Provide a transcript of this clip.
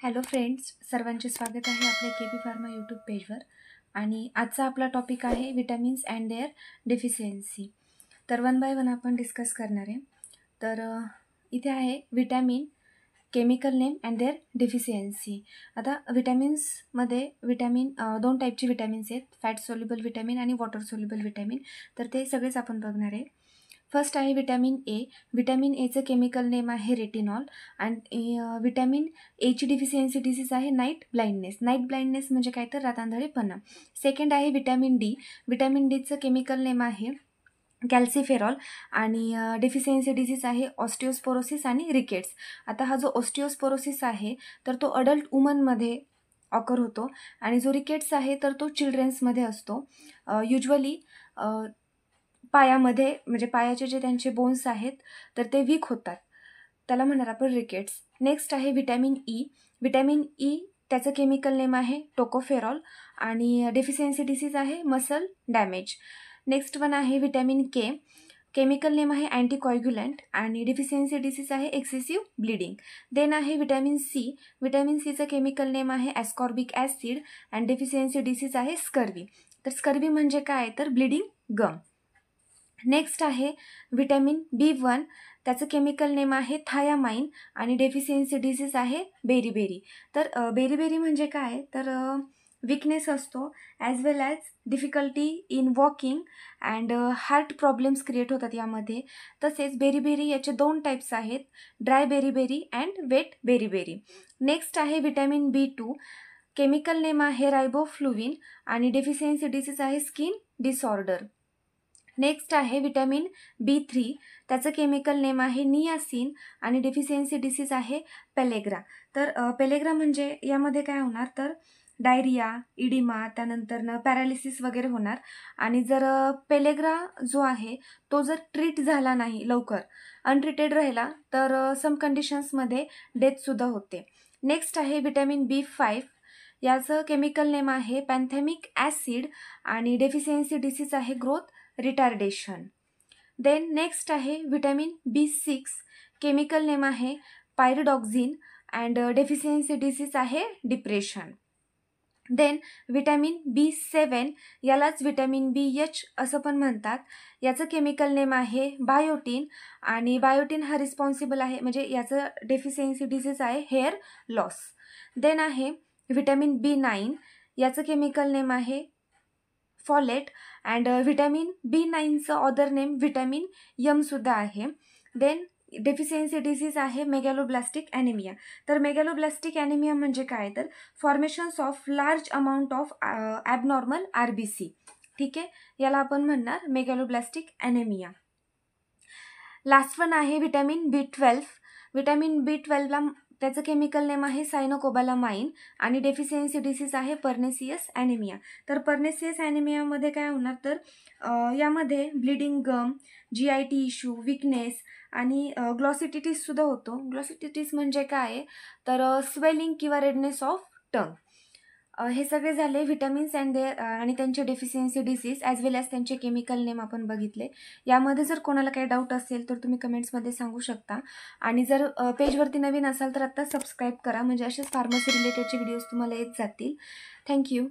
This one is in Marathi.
हॅलो फ्रेंड्स, सर्वांचे स्वागत आहे आपल्या केपी फार्मा यूट्यूब पेजवर. आणि आजचा आपला टॉपिक आहे विटॅमिन्स अँड देअर डेफिशियन्सी. तर वन बाय वन आपण डिस्कस करणार आहे. तर इथे आहे vitamin, chemical name and their deficiency. आता विटॅमिन्समध्ये दोन टाईपचे विटॅमिन्स आहेत, फॅट सोल्युबल विटॅमिन आणि वॉटर सोल्युबल विटॅमिन. तर ते सगळेच आपण बघणार आहे. फर्स्ट आहे विटॅमिन ए. विटॅमिन एचं केमिकल नेम आहे रेटिनॉल. आणि विटॅमिन एची डिफिशियन्सी डिसीज आहे नाईट ब्लाइंडनेस. नाईट ब्लाइंडनेस म्हणजे काय तर रातांधळेपणा. सेकंड आहे विटॅमिन डी. विटॅमिन डीचं केमिकल नेम आहे कॅल्सिफेरॉल आणि डेफिशियन्सी डिसीज आहे ऑस्टिओस्पोरोसिस आणि रिकेट्स. आता हा जो ऑस्टिओस्पोरोसिस आहे तर तो अडल्ट वुमनमध्ये ऑकर होतो आणि जो रिकेट्स आहे तर तो चिल्ड्रन्समध्ये असतो. युजली पायामध्ये, म्हणजे पायाचे जे त्यांचे बोन्स आहेत तर ते वीक होतात, त्याला म्हणणार आपण रिकेट्स. नेक्स्ट आहे विटॅमिन ई. विटॅमिन ई त्याचं केमिकल नेम आहे टोकोफेरॉल आणि डेफिशियन्सी डिसीज आहे मसल डॅमेज. नेक्स्ट वन आहे विटॅमिन के. केमिकल नेम आहे अँटीकॉग्युलंट आणि डेफिशियन्सी डिसीज आहे एक्सेसिव्ह ब्लिडिंग. देन आहे विटॅमिन सी. विटॅमिन सीचं केमिकल नेम आहे ascorbic acid and deficiency disease आहे स्कर्वी. तर स्कर्वी म्हणजे काय तर ब्लिडिंग गम. नेक्स्ट आहे विटॅमिन B1. त्याचं केमिकल नेम आहे थायामाइन आणि डेफिशियन्सी डिसीज आहे बेरीबेरी. तर बेरीबेरी म्हणजे काय तर विकनेस असतो as well as difficulty in walking and heart problems create होतात यामध्ये. तसेच बेरीबेरी याचे दोन टाईप्स आहेत, dry beriberi and wet beriberi. Next आहे विटॅमिन B2. केमिकल नेम आहे रायबोफ्लुविन आणि डेफिशियन्सी डिसीज आहे स्किन डिसऑर्डर. नेक्स्ट आहे विटॅमिन B3. त्याचं केमिकल नेम आहे नियासिन आणि डेफिशियन्सी डिसीज आहे पेलेग्रा. तर पेलेग्रा म्हणजे यामध्ये काय होणार तर डायरिया, इडिमा, त्यानंतर पॅरालिसिस वगैरे होणार. आणि जर पेलेग्रा जो आहे तो जर ट्रीट झाला नाही, लवकर अनट्रीटेड राहिला तर सम कंडिशन्समध्ये डेथसुद्धा होते. नेक्स्ट आहे विटॅमिन B5. याचं केमिकल नेम आहे पॅन्थेमिक ॲसिड आणि डेफिशियन्सी डिसीज आहे ग्रोथ रिटार्डेशन. देन नेक्स्ट आहे विटॅमिन B6. केमिकल नेम आहे पायरिडॉक्झिन अँड डेफिशियन्सी डिसीज आहे डिप्रेशन. Then vitamin B7. यालाच विटॅमिन BH असं पण म्हणतात. याचं केमिकल नेम आहे बायोटिन आणि बायोटिन हा रिस्पॉन्सिबल आहे, म्हणजे याचं डेफिशियन्सी डिसीज आहे हेअर लॉस. देन आहे विटॅमिन B9. याचं केमिकल नेम आहे फॉलेट अँड विटॅमिन B9चं अदर नेम विटॅमिन M सुद्धा आहे. देन डेफिशियन्सी डिसीज आहे मेगॅलोब्लास्टिक ॲनिमिया. तर मेगॅलोब्लास्टिक ॲनिमिया म्हणजे काय तर formations of large amount of abnormal RBC. ठीक आहे, याला आपण म्हणणार मेगॅलोब्लास्टिक ॲनिमिया. लास्ट वन आहे विटॅमिन B12. विटॅमिन B12ला त्याचं केमिकल नेम आहे सायनोकोबालामाइन आणि डेफिशियन्सी डिसीज आहे पर्नेसियस ॲनिमिया. तर पर्नेसियस ॲनिमियामध्ये काय होणार तर यामध्ये ब्लिडिंग गम, GIT इश्यू, विकनेस आणि ग्लॉसिटिटिससुद्धा होतो. ग्लॉसिटिटिस म्हणजे काय तर स्वेलिंग किंवा रेडनेस ऑफ टंग. हे सगळे झाले विटॅमिन्स अँड देअर आणि त्यांचे deficiency disease as well as त्यांचे केमिकल नेम आपण बघितले. यामध्ये जर कोणाला काही डाऊट असेल तर तुम्ही कमेंट्समध्ये सांगू शकता. आणि जर पेजवरती नवीन असाल तर आत्ता सबस्क्राईब करा, म्हणजे असेच फार्मसी रिलेटेडचे व्हिडिओज तुम्हाला येत जातील. थँक्यू.